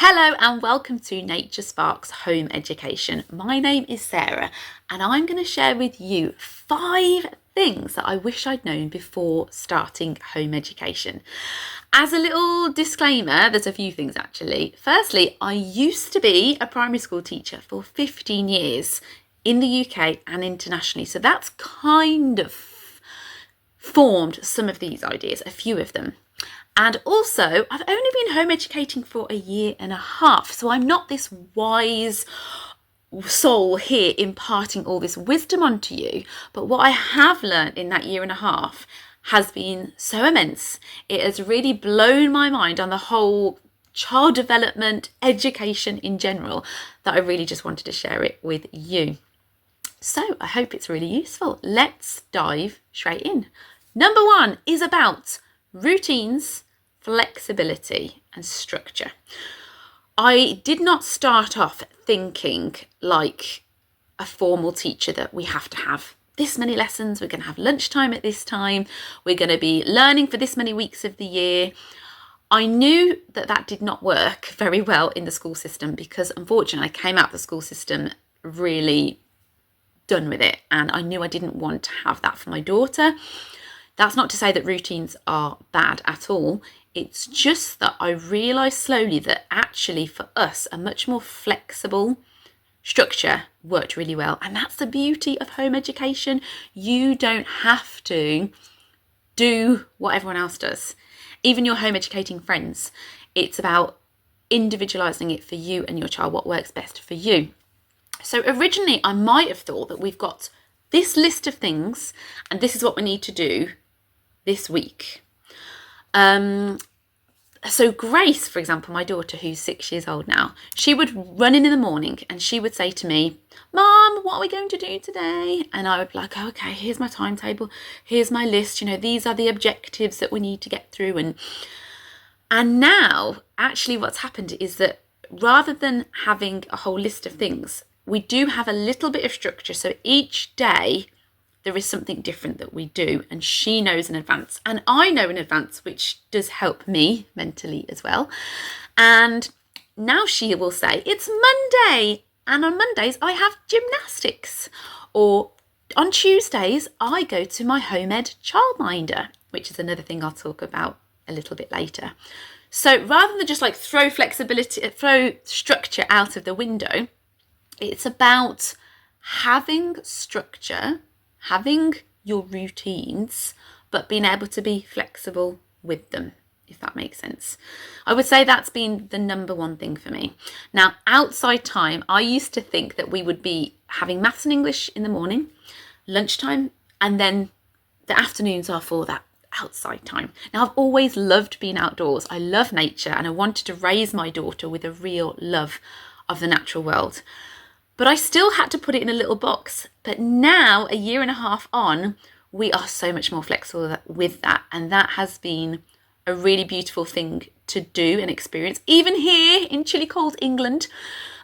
Hello and welcome to Nature Sparks Home Education. My name is Sarah and I'm going to share with you 5 things that I wish I'd known before starting home education. As a little disclaimer, there's a few things actually. Firstly, I used to be a primary school teacher for 15 years in the UK and internationally, so that's kind of formed some of these ideas, a few of them. And also, I've only been home educating for a year and a half, so I'm not this wise soul here imparting all this wisdom onto you. But what I have learned in that year and a half has been so immense. It has really blown my mind on the whole child development, education in general, that I really just wanted to share it with you. So I hope it's really useful. Let's dive straight in. Number 1 is about routines, flexibility and structure. I did not start off thinking like a formal teacher that we have to have this many lessons, we're going to have lunchtime at this time, we're going to be learning for this many weeks of the year. I knew that that did not work very well in the school system because unfortunately I came out of the school system really done with it, and I knew I didn't want to have that for my daughter. That's not to say that routines are bad at all. It's just that I realised slowly that actually for us a much more flexible structure worked really well. And that's the beauty of home education. You don't have to do what everyone else does. Even your home educating friends, it's about individualising it for you and your child, what works best for you. So originally I might have thought that we've got this list of things and this is what we need to do this week. So Grace, for example, my daughter who's 6 years old now, she would run in the morning and she would say to me, "Mom, what are we going to do today?" And I would be like, "Oh, okay, here's my timetable, here's my list, these are the objectives that we need to get through." And now actually what's happened is that rather than having a whole list of things, we do have a little bit of structure. So each day there is something different that we do, and she knows in advance and I know in advance, which does help me mentally as well. And now she will say, "It's Monday and on Mondays I have gymnastics," or on Tuesdays I go to my home ed childminder, which is another thing I'll talk about a little bit later. So rather than just like throw structure out of the window, it's about having structure, having your routines, but being able to be flexible with them, if that makes sense. I would say that's been the number 1 thing for me. Now, outside time, I used to think that we would be having maths and English in the morning, lunchtime, and then the afternoons are for that outside time. Now, I've always loved being outdoors. I love nature and I wanted to raise my daughter with a real love of the natural world. But I still had to put it in a little box. But now, a year and a half on, we are so much more flexible with that. And that has been a really beautiful thing to do and experience, even here in chilly cold England.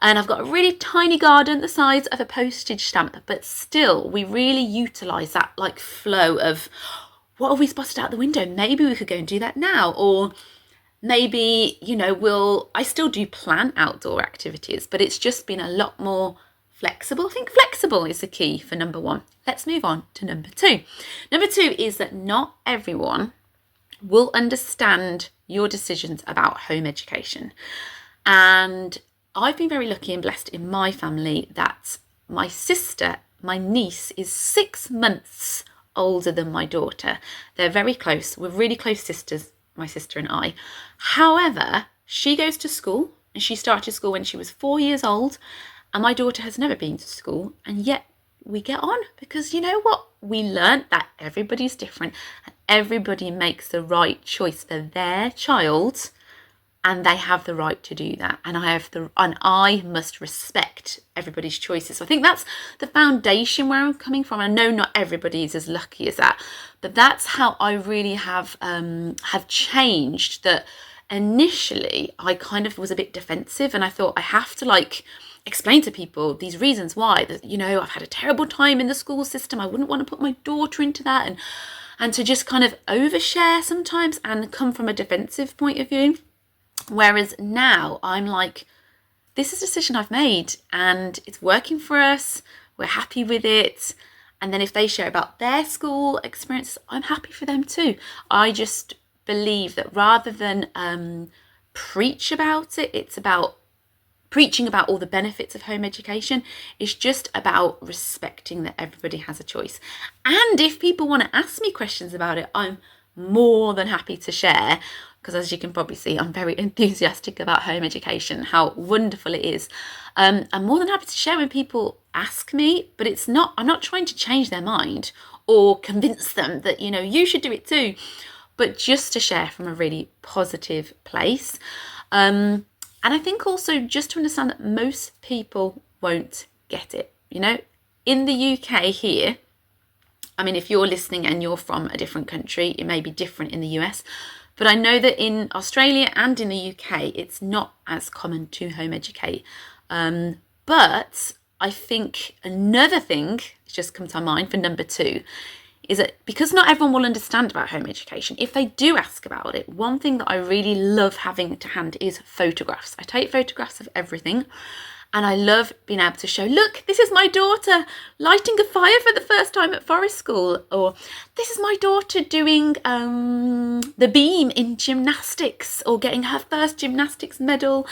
And I've got a really tiny garden the size of a postage stamp. But still, we really utilise that like flow of, what have we spotted out the window? Maybe we could go and do that now. Or maybe, I still do plan outdoor activities, but it's just been a lot more flexible. I think flexible is the key for number 1. Let's move on to number 2. Number 2 is that not everyone will understand your decisions about home education. And I've been very lucky and blessed in my family that my niece is 6 months older than my daughter. They're very close. We're really close sisters, my sister and I. However, she goes to school and she started school when she was 4 years old, and my daughter has never been to school, and yet we get on because you know what? We learned that everybody's different and everybody makes the right choice for their child, and they have the right to do that. And I must respect everybody's choices. So I think that's the foundation where I'm coming from. I know not everybody is as lucky as that, but that's how I really have changed. That initially I kind of was a bit defensive, and I thought I have to explain to people these reasons why, that I've had a terrible time in the school system, I wouldn't want to put my daughter into that, and to just kind of overshare sometimes and come from a defensive point of view. Whereas now I'm like, this is a decision I've made and it's working for us. We're happy with it. And then if they share about their school experiences, I'm happy for them too. I just believe that rather than preach about it, it's about preaching about all the benefits of home education. It's just about respecting that everybody has a choice. And if people want to ask me questions about it, I'm more than happy to share, because as you can probably see, I'm very enthusiastic about home education, how wonderful it is. I'm more than happy to share when people ask me, but I'm not trying to change their mind or convince them that, you should do it too, but just to share from a really positive place. And I think also just to understand that most people won't get it. In the UK here, I mean, if you're listening and you're from a different country, it may be different in the US, but I know that in Australia and in the UK, it's not as common to home educate. But I think another thing that's just come to my mind for number 2 is that because not everyone will understand about home education, if they do ask about it, one thing that I really love having to hand is photographs. I take photographs of everything. And I love being able to show, look, this is my daughter lighting a fire for the first time at forest school. Or this is my daughter doing the beam in gymnastics or getting her first gymnastics medal.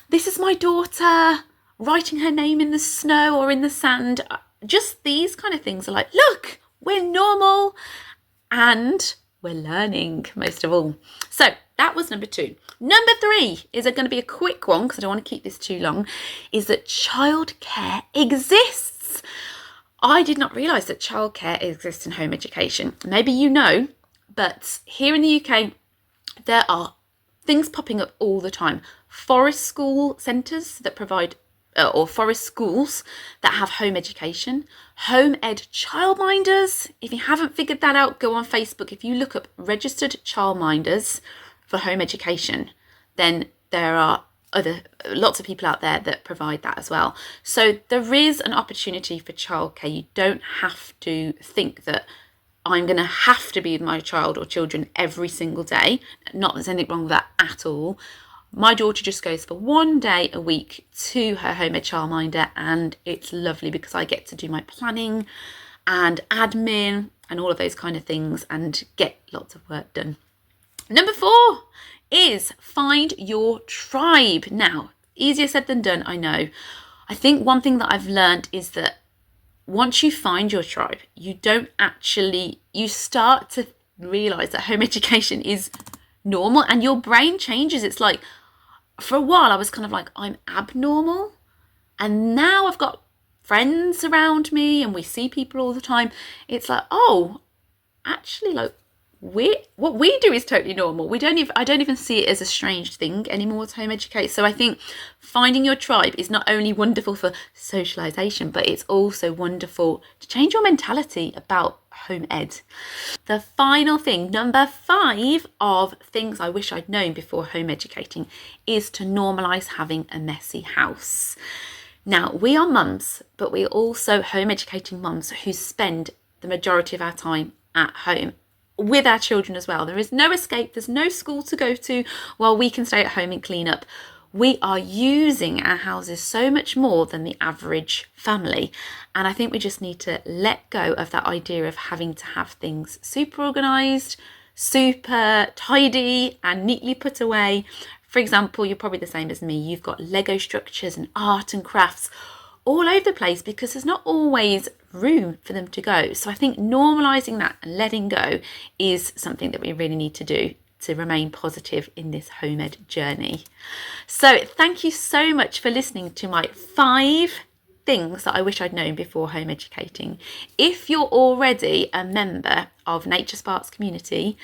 This is my daughter writing her name in the snow or in the sand. Just these kind of things are like, look, we're normal and we're learning most of all. So that was number 2. Number 3 is going to be a quick one because I don't want to keep this too long, is that childcare exists. I did not realise that childcare exists in home education. Maybe you know, but here in the UK, there are things popping up all the time. Forest school centres that provide or forest schools that have home education, home ed childminders. If you haven't figured that out, go on Facebook. If you look up registered childminders for home education, then there are lots of people out there that provide that as well. So there is an opportunity for childcare. You don't have to think that I'm going to have to be with my child or children every single day. Not that there's anything wrong with that at all. My daughter just goes for one day a week to her home ed childminder, and it's lovely because I get to do my planning and admin and all of those kind of things and get lots of work done. Number 4 is find your tribe. Now, easier said than done, I know. I think one thing that I've learned is that once you find your tribe, you start to realise that home education is normal and your brain changes. It's like, for a while I was kind of like, I'm abnormal, and now I've got friends around me and we see people all the time. It's like, oh, actually, like, what we do is totally normal. I don't even see it as a strange thing anymore to home educate. So I think finding your tribe is not only wonderful for socialization, but it's also wonderful to change your mentality about home ed. The final thing, number 5 of things I wish I'd known before home educating, is to normalise having a messy house. Now, we are mums, but we're also home educating mums who spend the majority of our time at home with our children as well. There is no escape, there's no school to go to while we can stay at home and clean up. We are using our houses so much more than the average family. And I think we just need to let go of that idea of having to have things super organised, super tidy and neatly put away. For example, you're probably the same as me. You've got Lego structures and art and crafts all over the place because there's not always room for them to go. So I think normalising that and letting go is something that we really need to do to remain positive in this home ed journey. So thank you so much for listening to my 5 things that I wish I'd known before home educating. If you're already a member of Nature Sparks community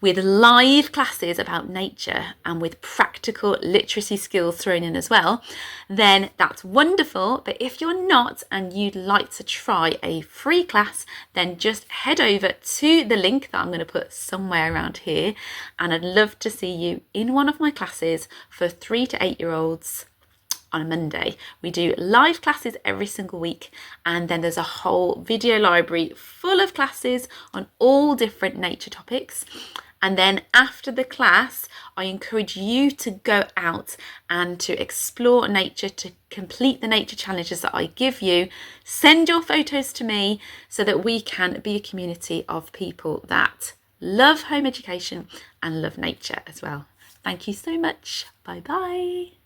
with live classes about nature and with practical literacy skills thrown in as well, then that's wonderful. But if you're not and you'd like to try a free class, then just head over to the link that I'm going to put somewhere around here, and I'd love to see you in one of my classes for 3 to 8-year-olds on a Monday. We do live classes every single week, and then there's a whole video library full of classes on all different nature topics. And then after the class, I encourage you to go out and to explore nature, to complete the nature challenges that I give you. Send your photos to me so that we can be a community of people that love home education and love nature as well. Thank you so much. Bye bye.